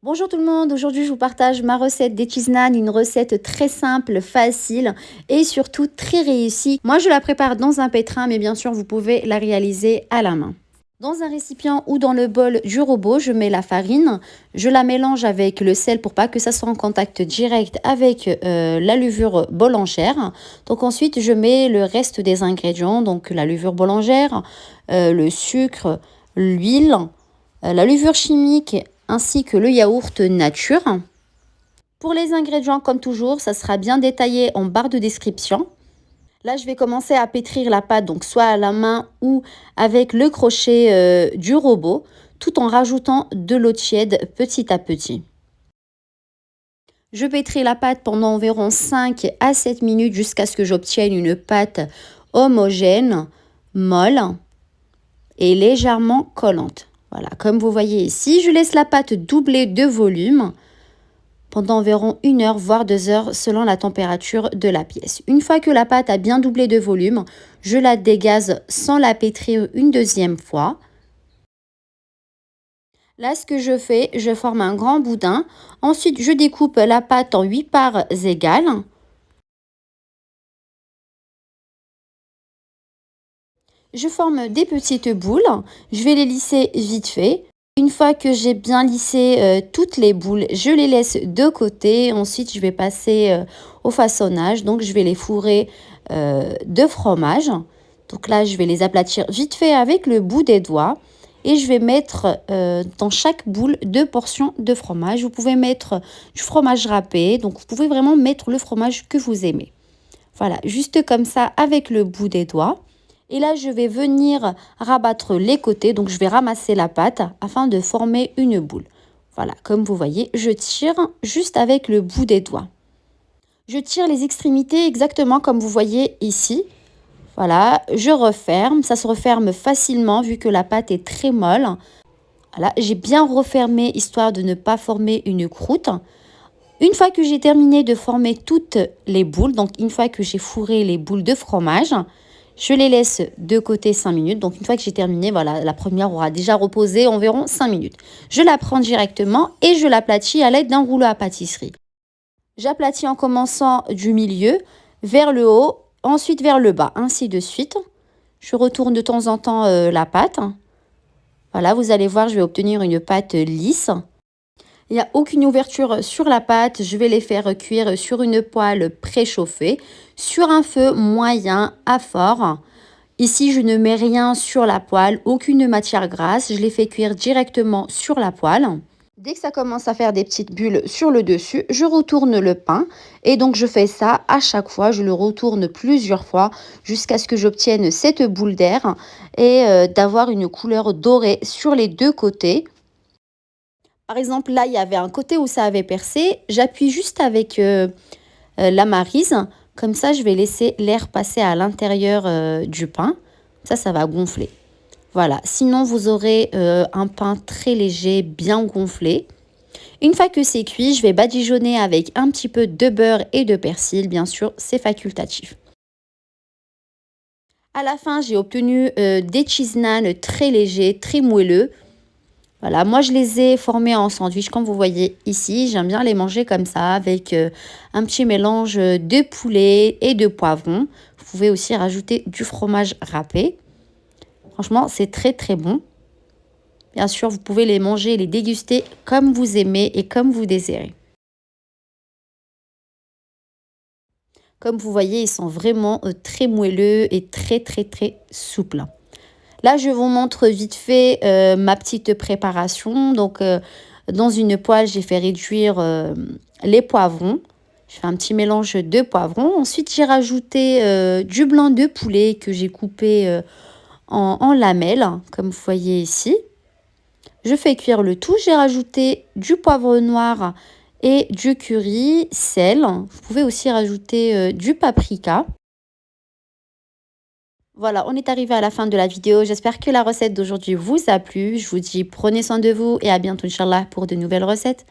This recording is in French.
Bonjour tout le monde, aujourd'hui je vous partage ma recette des cheese naan, une recette très simple, facile et surtout très réussie. Moi je la prépare dans un pétrin mais bien sûr vous pouvez la réaliser à la main. Dans un récipient ou dans le bol du robot, je mets la farine, je la mélange avec le sel pour pas que ça soit en contact direct avec la levure boulangère. Donc ensuite je mets le reste des ingrédients, donc la levure boulangère, le sucre, l'huile, la levure chimique ainsi que le yaourt nature. Pour les ingrédients, comme toujours, ça sera bien détaillé en barre de description. Là, je vais commencer à pétrir la pâte, donc soit à la main ou avec le crochet du robot, tout en rajoutant de l'eau tiède petit à petit. Je pétris la pâte pendant environ 5 à 7 minutes jusqu'à ce que j'obtienne une pâte homogène, molle et légèrement collante. Voilà, comme vous voyez ici, je laisse la pâte doubler de volume pendant environ 1 heure voire 2 heures selon la température de la pièce. Une fois que la pâte a bien doublé de volume, je la dégaze sans la pétrir une deuxième fois. Là, ce que je fais, je forme un grand boudin. Ensuite, je découpe la pâte en 8 parts égales. Je forme des petites boules. Je vais les lisser vite fait. Une fois que j'ai bien lissé toutes les boules, je les laisse de côté. Ensuite, je vais passer au façonnage. Donc, je vais les fourrer de fromage. Donc là, je vais les aplatir vite fait avec le bout des doigts. Et je vais mettre dans chaque boule 2 portions de fromage. Vous pouvez mettre du fromage râpé. Donc, vous pouvez vraiment mettre le fromage que vous aimez. Voilà, juste comme ça avec le bout des doigts. Et là, je vais venir rabattre les côtés. Donc, je vais ramasser la pâte afin de former une boule. Voilà, comme vous voyez, je tire juste avec le bout des doigts. Je tire les extrémités exactement comme vous voyez ici. Voilà, je referme. Ça se referme facilement vu que la pâte est très molle. Voilà, j'ai bien refermé histoire de ne pas former une croûte. Une fois que j'ai terminé de former toutes les boules, donc une fois que j'ai fourré les boules de fromage, je les laisse de côté 5 minutes. Donc, une fois que j'ai terminé, voilà, la première aura déjà reposé environ 5 minutes. Je la prends directement et je l'aplatis à l'aide d'un rouleau à pâtisserie. J'aplatis en commençant du milieu vers le haut, ensuite vers le bas, ainsi de suite. Je retourne de temps en temps la pâte. Voilà, vous allez voir, je vais obtenir une pâte lisse. Il n'y a aucune ouverture sur la pâte. Je vais les faire cuire sur une poêle préchauffée, sur un feu moyen à fort. Ici, je ne mets rien sur la poêle, aucune matière grasse. Je les fais cuire directement sur la poêle. Dès que ça commence à faire des petites bulles sur le dessus, je retourne le pain. Et donc, je fais ça à chaque fois. Je le retourne plusieurs fois jusqu'à ce que j'obtienne cette boule d'air et d'avoir une couleur dorée sur les deux côtés. Par exemple, là, il y avait un côté où ça avait percé. J'appuie juste avec la maryse. Comme ça, je vais laisser l'air passer à l'intérieur du pain. Ça va gonfler. Voilà. Sinon, vous aurez un pain très léger, bien gonflé. Une fois que c'est cuit, je vais badigeonner avec un petit peu de beurre et de persil. Bien sûr, c'est facultatif. À la fin, j'ai obtenu des cheese naan très légers, très moelleux. Voilà, moi je les ai formés en sandwich comme vous voyez ici. J'aime bien les manger comme ça avec un petit mélange de poulet et de poivron. Vous pouvez aussi rajouter du fromage râpé. Franchement, c'est très très bon. Bien sûr, vous pouvez les manger et les déguster comme vous aimez et comme vous désirez. Comme vous voyez, ils sont vraiment très moelleux et très très très souples. Là, je vous montre vite fait ma petite préparation. Donc, dans une poêle, j'ai fait réduire les poivrons. Je fais un petit mélange de poivrons. Ensuite, j'ai rajouté du blanc de poulet que j'ai coupé en lamelles, comme vous voyez ici. Je fais cuire le tout. J'ai rajouté du poivre noir et du curry, sel. Vous pouvez aussi rajouter du paprika. Voilà, on est arrivé à la fin de la vidéo. J'espère que la recette d'aujourd'hui vous a plu. Je vous dis prenez soin de vous et à bientôt, Inch'Allah, pour de nouvelles recettes.